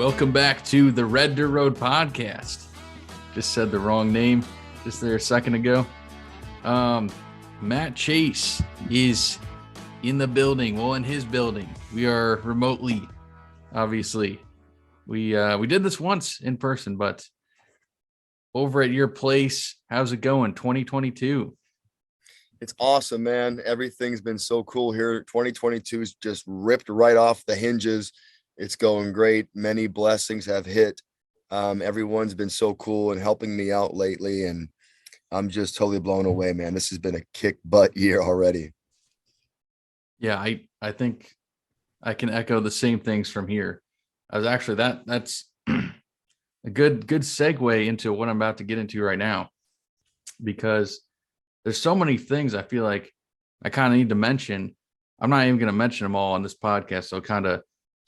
Welcome back to the Red Dirt Road podcast. Just said the wrong name just there a second ago. Matt Chase is in the building. Well, in his building. We are remotely, obviously. We did this once in person, but over at your place, how's it going? 2022. It's awesome, man. Everything's been so cool here. 2022's just ripped right off the hinges. It's going great. Many blessings have hit. Everyone's been so cool and helping me out lately, and I'm just totally blown away, man. This has been a kick butt year already. Yeah, I think I can echo the same things from here. I was actually that's a good segue into what I'm about to get into right now, because there's so many things I feel like I kind of need to mention. I'm not even going to mention them all on this podcast, so kind of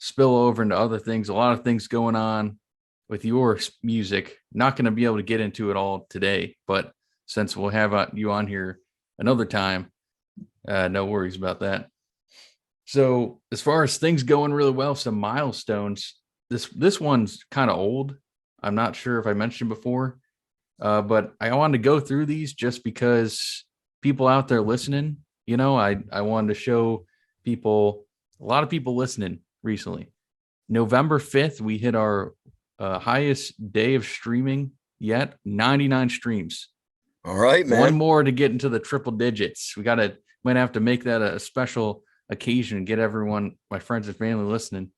spill over into other things. A lot of things going on with your music. Not going to be able to get into it all today, but since we'll have you on here another time, no worries about that. So as far as things going really well, some milestones. This one's kind of old. I'm not sure if I mentioned before, but I wanted to go through these just because people out there listening, I wanted to show people, a lot of people listening recently. November 5th, we hit our highest day of streaming yet, 99 streams. All right, man. One more to get into the triple digits. Might have to make that a special occasion, get everyone, my friends and family listening.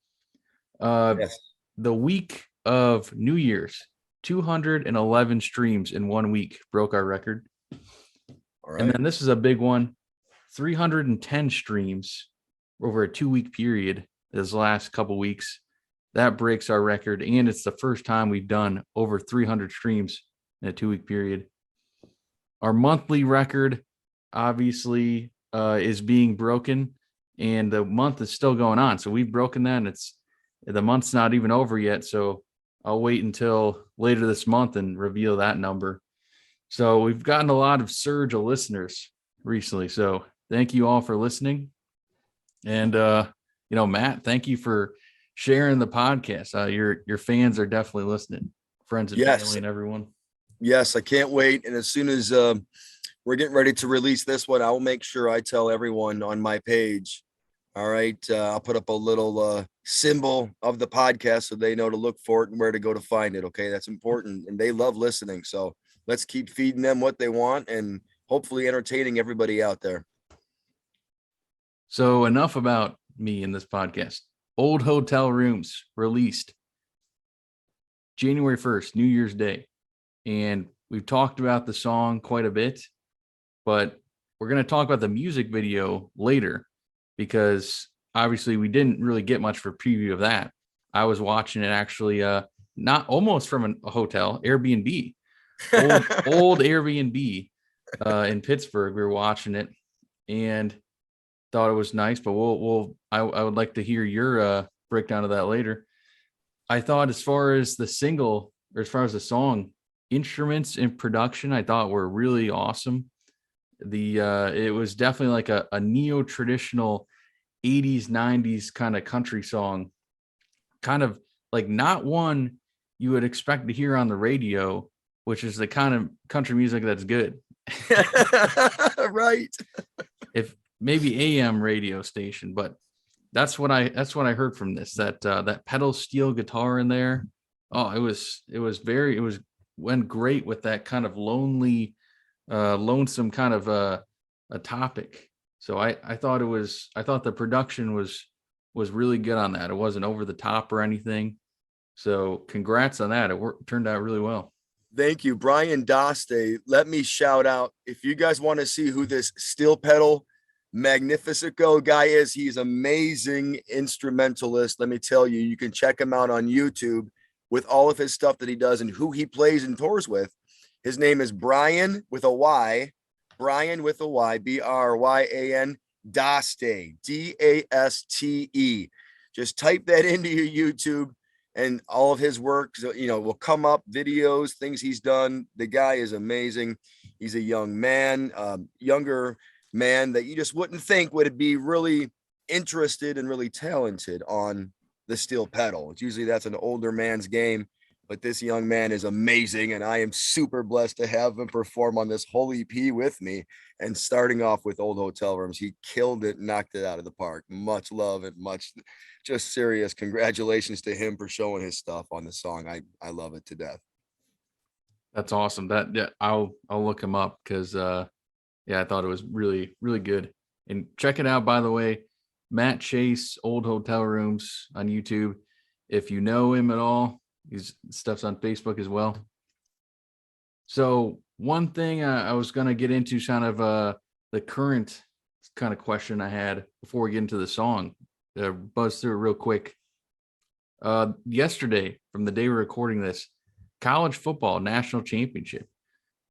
Yes. The week of New Year's, 211 streams in 1 week broke our record. All right. And then this is a big one, 310 streams over a 2-week period this last couple weeks. That breaks our record, and it's the first time we've done over 300 streams in a 2-week period. Our monthly record, obviously, is being broken, and the month is still going on. So we've broken that, and the month's not even over yet. So I'll wait until later this month and reveal that number. So we've gotten a lot of surge of listeners recently. So thank you all for listening. And, Matt, thank you for sharing the podcast. Your fans are definitely listening, friends and family and everyone. Yes, I can't wait. And as soon as we're getting ready to release this one, I'll make sure I tell everyone on my page. All right. I'll put up a little symbol of the podcast so they know to look for it and where to go to find it. Okay. That's important. And they love listening. So let's keep feeding them what they want and hopefully entertaining everybody out there. So enough about me in this podcast. Old Hotel Rooms released January 1st, New Year's Day. And we've talked about the song quite a bit, but we're going to talk about the music video later, because obviously we didn't really get much for preview of that. I was watching it actually, not almost from a hotel, Airbnb, old Airbnb in Pittsburgh. We were watching it and thought it was nice, but I would like to hear your breakdown of that later. I thought as far as the single, or as far as the song, instruments and production, I thought were really awesome. It was definitely like a neo-traditional 80s, 90s kind of country song, kind of like not one you would expect to hear on the radio, which is the kind of country music that's good. Right. If maybe AM radio station, but that's what I heard from this, that pedal steel guitar in there. Oh, it went great with that kind of lonesome kind of a topic. So I thought the production was really good on that. It wasn't over the top or anything. So congrats on that. It turned out really well. Thank you, Brian Daste. Let me shout out, if you guys want to see who this steel pedal Magnifico guy is, he's amazing instrumentalist. Let me tell you, you can check him out on YouTube with all of his stuff that he does and who he plays and tours with. His name is Brian with a Y, Bryan, Daste, Daste. Just type that into your YouTube and all of his work, will come up, videos, things he's done. The guy is amazing. He's a young man, younger man that you just wouldn't think would be really interested and really talented on the steel pedal. It's usually that's an older man's game, but this young man is amazing, and I am super blessed to have him perform on this whole EP with me. And starting off with Old Hotel Rooms, he killed it, knocked it out of the park. Much love and much just serious congratulations to him for showing his stuff on the song. I love it to death. That's awesome. That yeah, I'll look him up because yeah, I thought it was really, really good. And check it out, by the way, Matt Chase, Old Hotel Rooms on YouTube. If you know him at all, his stuff's on Facebook as well. So one thing I was going to get into kind of the current kind of question I had before we get into the song, buzz through it real quick. Yesterday, from the day we're recording this, college football national championship.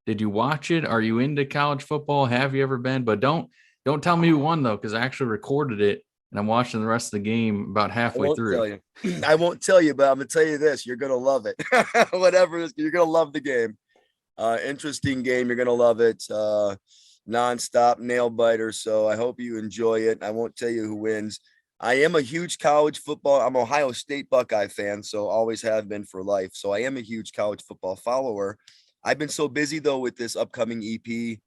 Did you watch it? Are you into college football? Have you ever been? But don't tell me who won though, because I actually recorded it and I'm watching the rest of the game about I halfway won't through. tell you. I won't tell you, but I'm gonna tell you this: you're gonna love it. Whatever it is, you're gonna love the game. Interesting game. You're gonna love it. Nonstop nail biter. So I hope you enjoy it. I won't tell you who wins. I am a huge college football. I'm an Ohio State Buckeye fan, so always have been for life. So I am a huge college football follower. I've been so busy though with this upcoming EP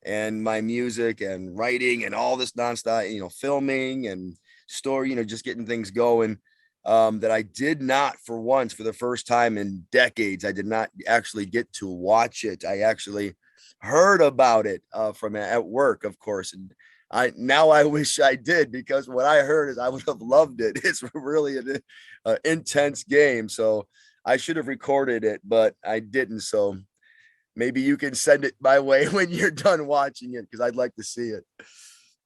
and my music and writing and all this nonstop, filming and story, just getting things going. That I did not, for once, for the first time in decades, I did not actually get to watch it. I actually heard about it from at work, of course, and I wish I did, because what I heard is I would have loved it. It's really an intense game, so I should have recorded it, but I didn't. So maybe you can send it my way when you're done watching it, because I'd like to see it.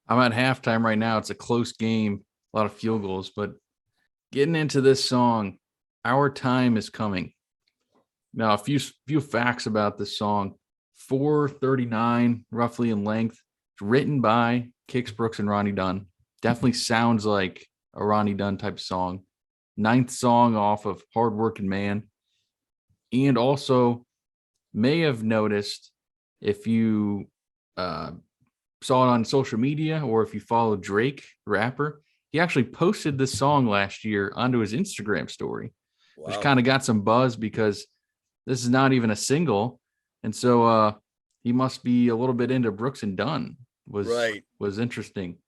I'm at halftime right now. It's a close game, a lot of field goals, but getting into this song, Our Time Is Coming. Now, a few facts about this song. 4:39 roughly in length. It's written by Kix Brooks and Ronnie Dunn. Definitely sounds like a Ronnie Dunn type song. 9th song off of Hard Working Man. And also may have noticed, if you saw it on social media or if you follow Drake, the rapper, he actually posted this song last year onto his Instagram story, which kind of got some buzz because this is not even a single. And so he must be a little bit into Brooks and Dunn. Was interesting.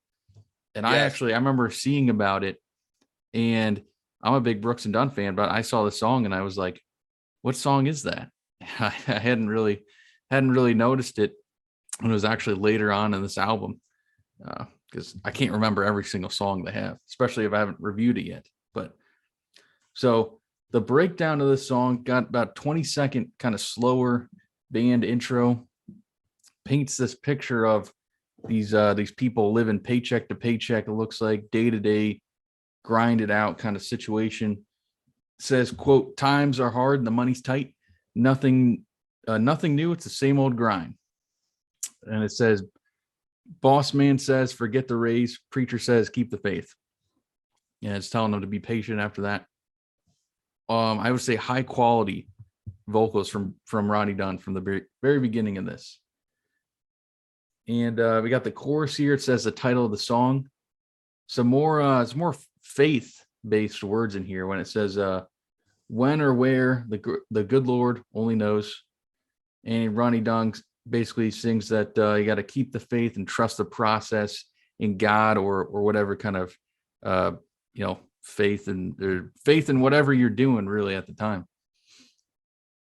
And Yes. I remember seeing about it, and I'm a big Brooks and Dunn fan, but I saw the song and I was like, what song is that? I hadn't really noticed it. And it was actually later on in this album, because I can't remember every single song they have, especially if I haven't reviewed it yet. But so the breakdown of this song got about 20-second kind of slower band intro, paints this picture of these people living paycheck to paycheck. It looks like day to day, grind it out kind of situation. It says, quote, times are hard and the money's tight. Nothing new. It's the same old grind. And it says, boss man says, forget the raise. Preacher says, keep the faith. And it's telling them to be patient after that. I would say high quality vocals from Ronnie Dunn from the very, very beginning of this. And we got the chorus here. It says the title of the song. Some more faith based words in here when it says when or where the good Lord only knows. And Ronnie Dunn basically sings that you got to keep the faith and trust the process in God, or whatever kind of faith in whatever you're doing really at the time.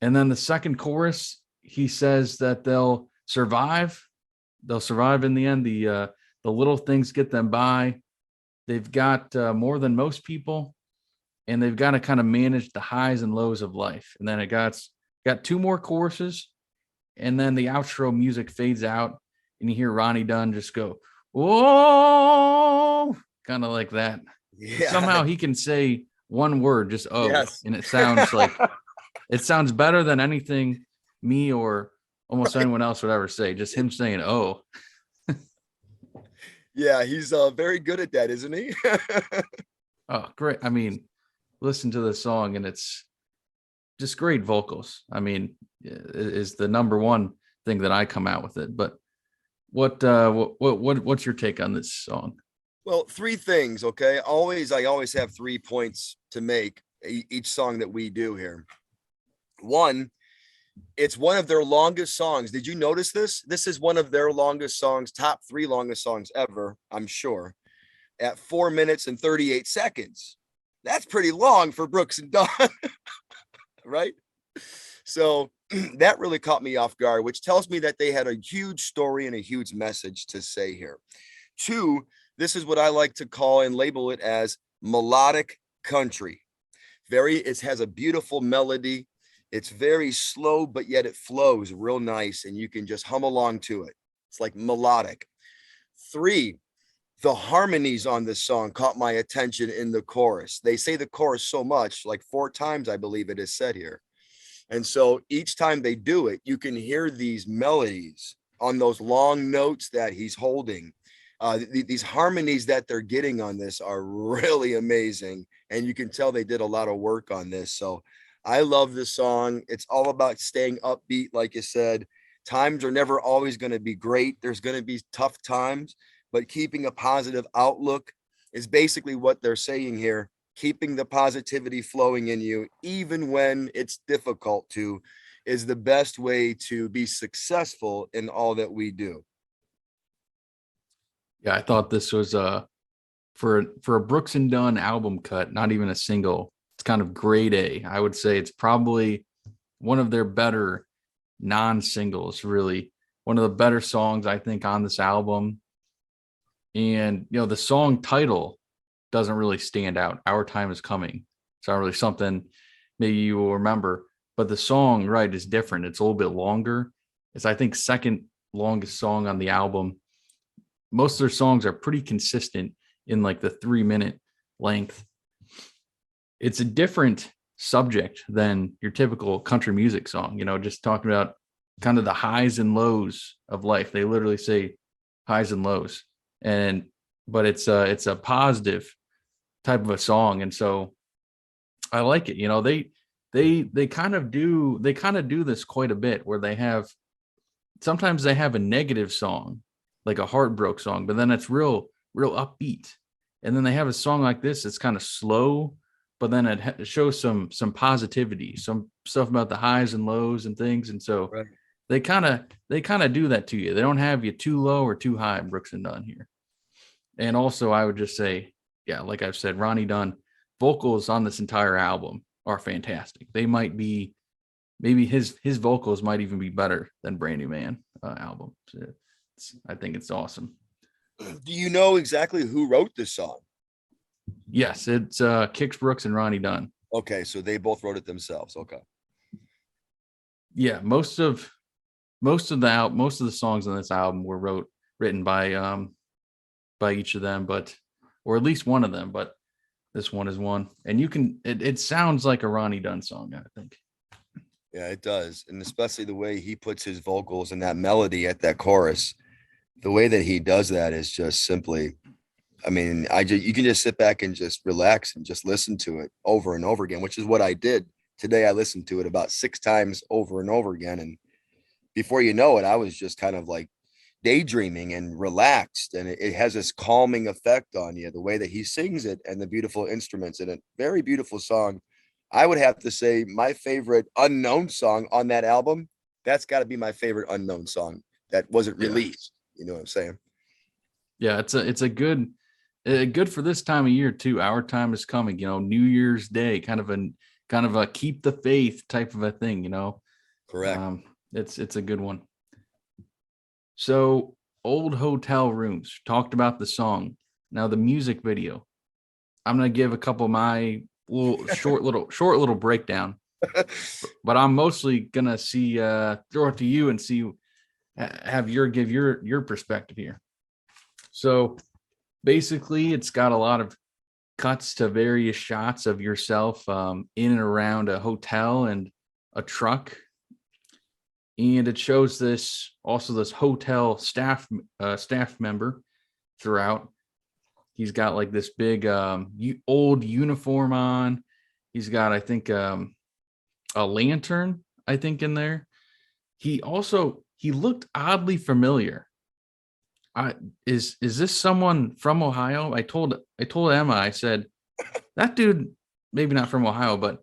And then the second chorus, he says that they'll survive in the end. The little things get them by. They've got more than most people, and they've got to kind of manage the highs and lows of life. And then it got 2 more choruses, and then the outro music fades out, and you hear Ronnie Dunn just go, "Oh," kind of like that. Yeah. Somehow he can say one word, just "oh," Yes. and it sounds like it sounds better than anything me or almost anyone else would ever say. Just him saying "oh." Yeah, he's very good at that, isn't he? Oh, great. I mean, listen to the song and it's just great vocals. I mean, is the number one thing that I come out with it. But what's your take on this song? Well, three things, okay? I always have 3 points to make each song that we do here. One, it's one of their longest songs. Did you notice this? This is one of their longest songs, top three longest songs ever, I'm sure, at 4 minutes and 38 seconds. That's pretty long for Brooks and Dunn, right? So that really caught me off guard, which tells me that they had a huge story and a huge message to say here. Two, this is what I like to call and label it as melodic country. It has a beautiful melody. It's very slow, but yet it flows real nice and you can just hum along to it. It's like melodic. Three, the harmonies on this song caught my attention in the chorus. They say the chorus so much, like 4 times, I believe it is said here. And so each time they do it, you can hear these melodies on those long notes that he's holding. These harmonies that they're getting on this are really amazing. And you can tell they did a lot of work on this. So I love this song. It's all about staying upbeat, like you said. Times are never always going to be great. There's going to be tough times, but keeping a positive outlook is basically what they're saying here. Keeping the positivity flowing in you, even when it's difficult to, is the best way to be successful in all that we do. Yeah, I thought this was for a Brooks and Dunn album cut, not even a single. It's kind of grade A. I would say it's probably one of their better non-singles, really. One of the better songs I think on this album. And the song title doesn't really stand out. Our Time Is Coming. It's not really something maybe you will remember, but the song, right, is different. It's a little bit longer. It's, I think, second longest song on the album. Most of their songs are pretty consistent in like the 3 minute length. It's a different subject than your typical country music song, just talking about kind of the highs and lows of life. They literally say highs and lows. But it's a positive type of a song. And so I like it. They kind of do this quite a bit where sometimes they have a negative song, like a heartbroken song, but then it's real upbeat. And then they have a song like this, it's kind of slow, but then it shows some positivity, some stuff about the highs and lows and things. And so Right. they kind of do that to you. They don't have you too low or too high, Brooks and Dunn here. And also I would just say, yeah, like I've said, Ronnie Dunn vocals on this entire album are fantastic. They might be, maybe his vocals might even be better than Brand New Man album. So I think it's awesome. Do you know exactly who wrote this song? Yes, it's Kix Brooks and Ronnie Dunn. Okay, so they both wrote it themselves. Okay. Yeah, most of the songs on this album were written by each of them, or at least one of them, but this one is one. And it sounds like a Ronnie Dunn song, I think. Yeah, it does. And especially the way he puts his vocals and that melody at that chorus, the way that he does that is just simply, I mean, you can just sit back and just relax and just listen to it over and over again, which is what I did today. I listened to it about 6 times over and over again. And before you know it, I was just kind of like daydreaming and relaxed. And it has this calming effect on you, the way that he sings it and the beautiful instruments in it. Very beautiful song. I would have to say my favorite unknown song on that album. That's got to be my favorite unknown song that wasn't Yeah. released. You know what I'm saying? Yeah, it's a good for this time of year too. Our Time Is Coming, New Year's Day, kind of a keep the faith type of a thing. Correct. It's a good one. So, Old Hotel Rooms, talked about the song. Now the music video. I'm gonna give a couple of my short little breakdown, but I'm mostly gonna throw it to you and give your perspective here. So basically, it's got a lot of cuts to various shots of yourself in and around a hotel and a truck. And it shows this hotel staff member throughout. He's got like this big old uniform on. He's got, I think, a lantern, I think, in there. He looked oddly familiar. I is this someone from Ohio? I told Emma, I said, that dude, maybe not from Ohio, but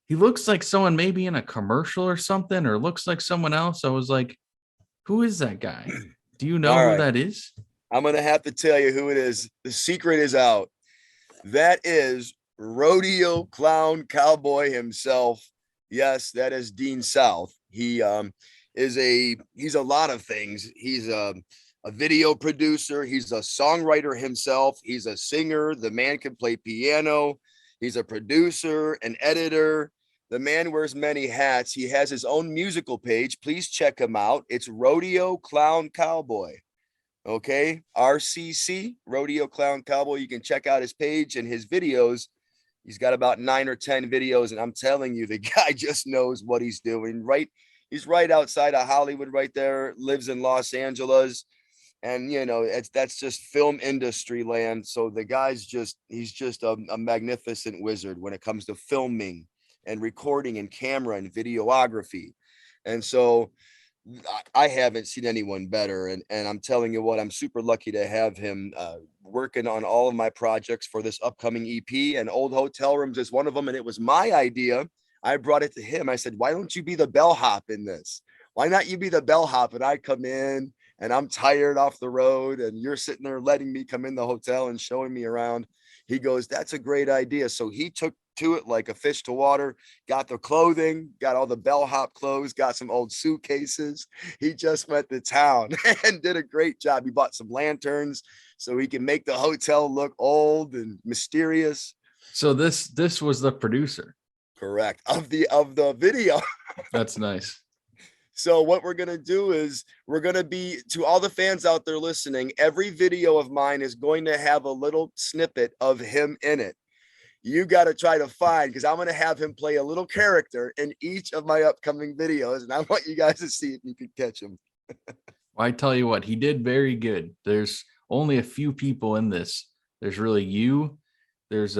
he looks like someone maybe in a commercial or something, or looks like someone else. I was like, who is that guy? Do you know All who right. that is? I'm going to have to tell you who it is. The secret is out. That is rodeo clown cowboy himself. Yes, that is Dean South. He's a lot of things. He's a video producer. He's a songwriter himself. He's a singer. The man can play piano. He's a producer, an editor. The man wears many hats. He has his own musical page. Please check him out. It's Rodeo Clown Cowboy. Okay. RCC, Rodeo Clown Cowboy. You can check out his page and his videos. He's got about 9 or 10 videos, and I'm telling you, the guy just knows what he's doing. Right. He's right outside of Hollywood, right there, lives in Los Angeles. And that's just film industry land. So the guy's he's just a magnificent wizard when it comes to filming and recording and camera and videography. And so I haven't seen anyone better. And I'm telling you what, I'm super lucky to have him working on all of my projects for this upcoming EP. And Old Hotel Rooms is one of them. And it was my idea. I brought it to him. I said, why don't you be the bellhop in this? Why not you be the bellhop? And I come in and I'm tired off the road and you're sitting there letting me come in the hotel and showing me around. He goes, that's a great idea. So he took to it like a fish to water, got the clothing, got all the bellhop clothes, got some old suitcases. He just went to town and did a great job. He bought some lanterns so he can make the hotel look old and mysterious. So this was the producer. Correct. Of the video. That's nice. So what we're going to do is we're going to be, to all the fans out there listening, every video of mine is going to have a little snippet of him in it. You got to try to find, because I'm going to have him play a little character in each of my upcoming videos. And I want you guys to see if you can catch him. Well, I tell you what, he did very good. There's only a few people in this. There's really you. There's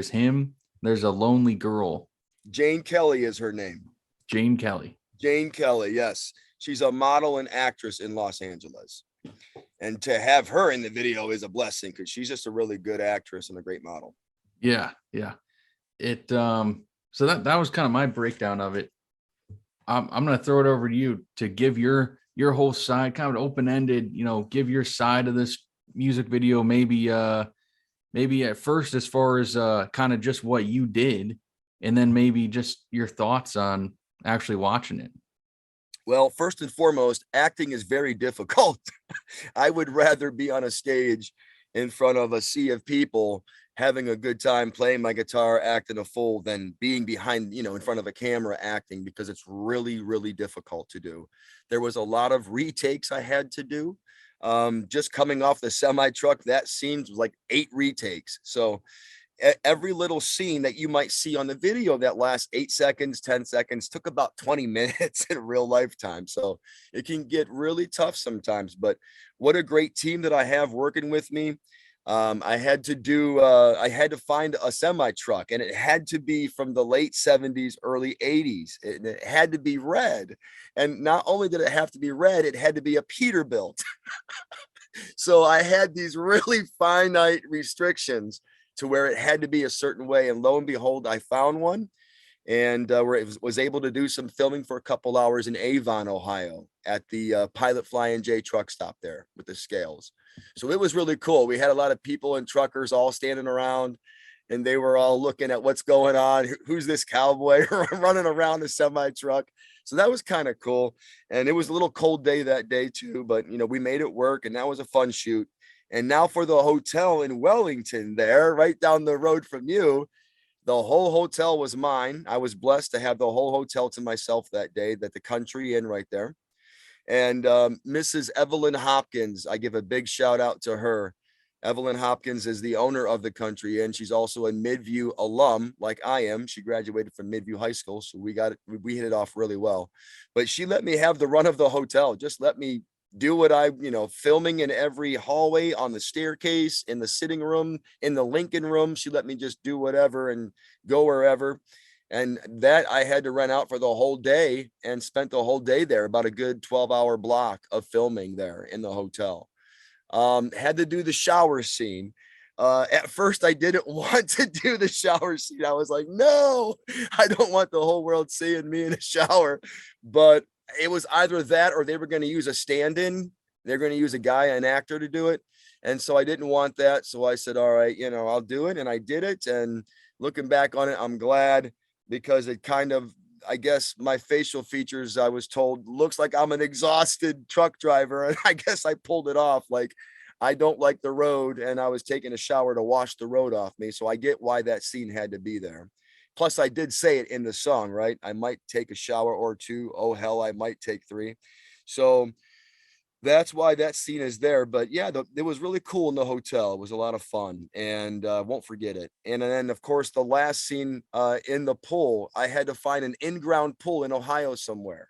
him. There's a lonely girl. Jane Kelly is her name. Jane Kelly. Jane Kelly, yes. She's a model and actress in Los Angeles. And to have her in the video is a blessing because she's just a really good actress and a great model. Yeah. It so that was kind of my breakdown of it. I'm gonna throw it over to you to give your whole side, kind of open-ended, give your side of this music video, maybe at first as far as kind of just what you did, and then maybe just your thoughts on actually watching it. Well, first and foremost, acting is very difficult. I would rather be on a stage in front of a sea of people having a good time playing my guitar, acting a fool, than being behind, in front of a camera acting, because it's really, really difficult to do. There was a lot of retakes I had to do. Just coming off the semi truck, that scene was like 8 retakes. So every little scene that you might see on the video that lasts 8 seconds, 10 seconds took about 20 minutes in real life time. So it can get really tough sometimes, but what a great team that I have working with me. I had to find a semi truck, and it had to be from the late 70s, early 80s. It had to be red. And not only did it have to be red, it had to be a Peterbilt. So I had these really finite restrictions to where it had to be a certain way. And lo and behold, I found one, and where it was able to do some filming for a couple hours in Avon, Ohio, at the Pilot Flying J truck stop there with the scales. So it was really cool. We had a lot of people and truckers all standing around, and they were all looking at what's going on. Who's this cowboy running around the semi truck? So that was kind of cool. And it was a little cold day that day too, but we made it work, and that was a fun shoot. And now for the hotel in Wellington, there, right down the road from you, the whole hotel was mine. I was blessed to have the whole hotel to myself that day, that the Country Inn right there. And Mrs. Evelyn Hopkins, I give a big shout out to her. Evelyn Hopkins is the owner of the Country Inn. She's also a Midview alum, like I am. She graduated from Midview High School, so we hit it off really well. But she let me have the run of the hotel. Just let me do what filming in every hallway, on the staircase, in the sitting room, in the Lincoln room. She let me just do whatever and go wherever. And that I had to rent out for the whole day, and spent the whole day there, about a good 12-hour block of filming there in the hotel. Had to do the shower scene. At first I didn't want to do the shower scene. I was like, no, I don't want the whole world seeing me in a shower. But it was either that or they were going to use a stand-in. They're going to use a guy, an actor, to do it. And so I didn't want that. So I said, all right, I'll do it. And I did it. And looking back on it, I'm glad, because it kind of, I guess my facial features, I was told, looks like I'm an exhausted truck driver. And I guess I pulled it off. Like, I don't like the road, and I was taking a shower to wash the road off me. So I get why that scene had to be there. Plus, I did say it in the song, right? I might take a shower or two. Oh, hell, I might take three. So that's why that scene is there. But yeah, it was really cool in the hotel. It was a lot of fun, and won't forget it. And then, of course, the last scene in the pool, I had to find an in-ground pool in Ohio somewhere.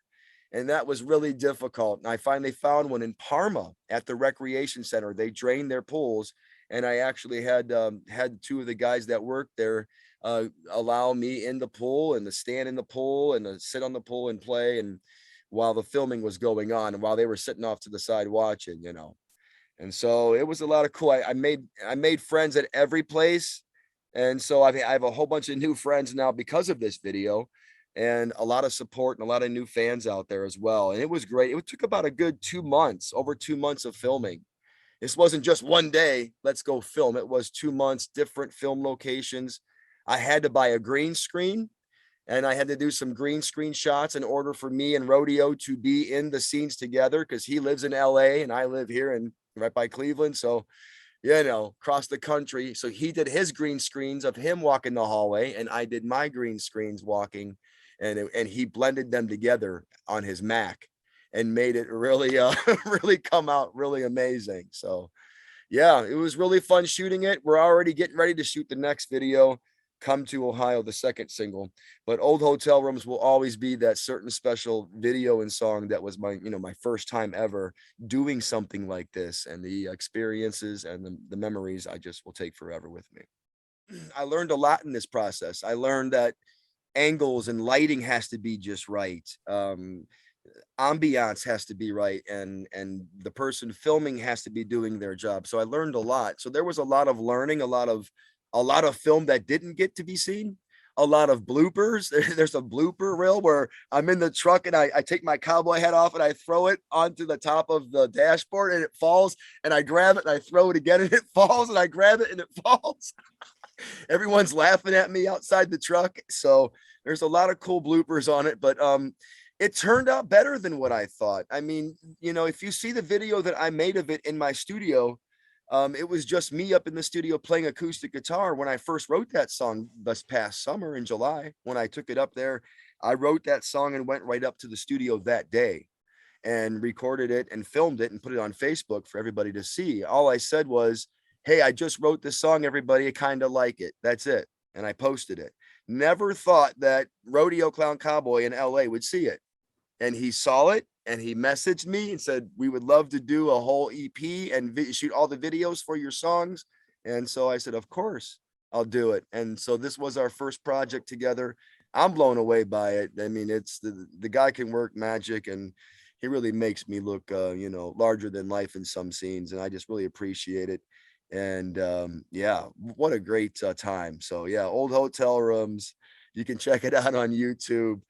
And that was really difficult. And I finally found one in Parma at the recreation center. They drained their pools, and I actually had two of the guys that worked there allow me in the pool and to stand in the pool and to sit on the pool and play. And while the filming was going on, and while they were sitting off to the side watching. And so it was a lot of cool. I made friends at every place. And so I have a whole bunch of new friends now because of this video, and a lot of support and a lot of new fans out there as well. And it was great. It took about a good 2 months, over 2 months of filming. This wasn't just one day, let's go film. It was 2 months, different film locations. I had to buy a green screen, and I had to do some green screen shots in order for me and Rodeo to be in the scenes together, because he lives in LA and I live here and right by Cleveland. So, across the country. So he did his green screens of him walking the hallway, and I did my green screens walking, and he blended them together on his Mac and made it really, really come out really amazing. So yeah, it was really fun shooting it. We're already getting ready to shoot the next video, Come to Ohio, the second single. But Old Hotel Rooms will always be that certain special video and song that was my first time ever doing something like this, and the experiences and the memories I just will take forever with me. I learned a lot in this process. I learned that angles and lighting has to be just right. Ambiance has to be right, and the person filming has to be doing their job. So I learned a lot. So there was a lot of learning, a lot of film that didn't get to be seen, a lot of bloopers. There's a blooper reel where I'm in the truck and I take my cowboy hat off and I throw it onto the top of the dashboard, and it falls, and I grab it and I throw it again, and it falls, and I grab it and it falls. Everyone's laughing at me outside the truck. So there's a lot of cool bloopers on it, but it turned out better than what I thought. I mean, if you see the video that I made of it in my studio, it was just me up in the studio playing acoustic guitar when I first wrote that song this past summer in July. When I took it up there, I wrote that song and went right up to the studio that day and recorded it and filmed it and put it on Facebook for everybody to see. All I said was, hey, I just wrote this song, everybody. I kind of like it. That's it. And I posted it. Never thought that Rodeo Clown Cowboy in LA would see it. And he saw it, and he messaged me and said, we would love to do a whole EP and shoot all the videos for your songs. And so I said, of course, I'll do it. And so this was our first project together. I'm blown away by it. I mean, it's the guy can work magic, and he really makes me look, larger than life in some scenes. And I just really appreciate it. And yeah, what a great time. So yeah, Old Hotel Rooms. You can check it out on YouTube.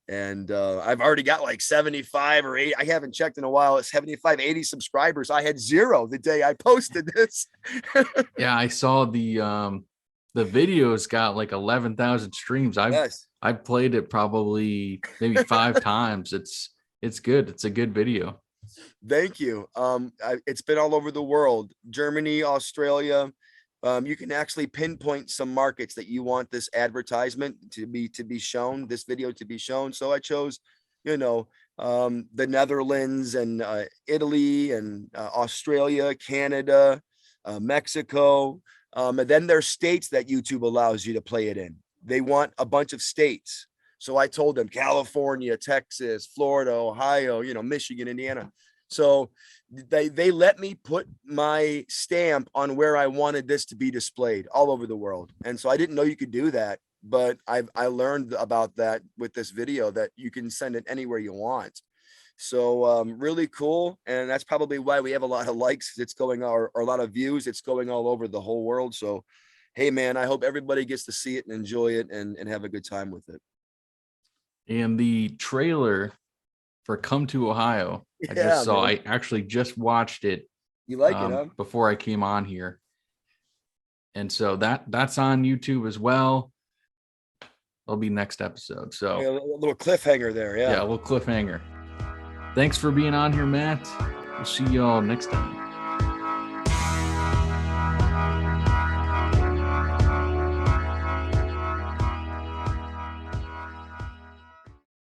And I've already got like 75 or 80. I haven't checked in a while. It's 75, 80 subscribers. I had 0 the day I posted this. Yeah, I saw the video's got like 11,000 streams. Yes. I've played it probably maybe 5 times. It's good. It's a good video. Thank you. It's been all over the world, Germany, Australia. You can actually pinpoint some markets that you want this advertisement to be shown, this video to be shown. So I chose, the Netherlands and Italy and Australia, Canada, Mexico. And then there's states that YouTube allows you to play it in. They want a bunch of states. So I told them California, Texas, Florida, Ohio, Michigan, Indiana. So they let me put my stamp on where I wanted this to be displayed all over the world. And so I didn't know you could do that, but I learned about that with this video, that you can send it anywhere you want. So really cool. And that's probably why we have a lot of likes. It's going or a lot of views. It's going all over the whole world. So hey man, I hope everybody gets to see it and enjoy it and have a good time with it. And the trailer for Come to Ohio, I just Yeah, saw. man. I actually just watched it You like it, huh? before I came on here. And so that's on YouTube as well. It'll be next episode. Yeah, So a little cliffhanger there. yeah, Yeah. a little cliffhanger. Thanks for being on here, Matt. We'll see y'all next time.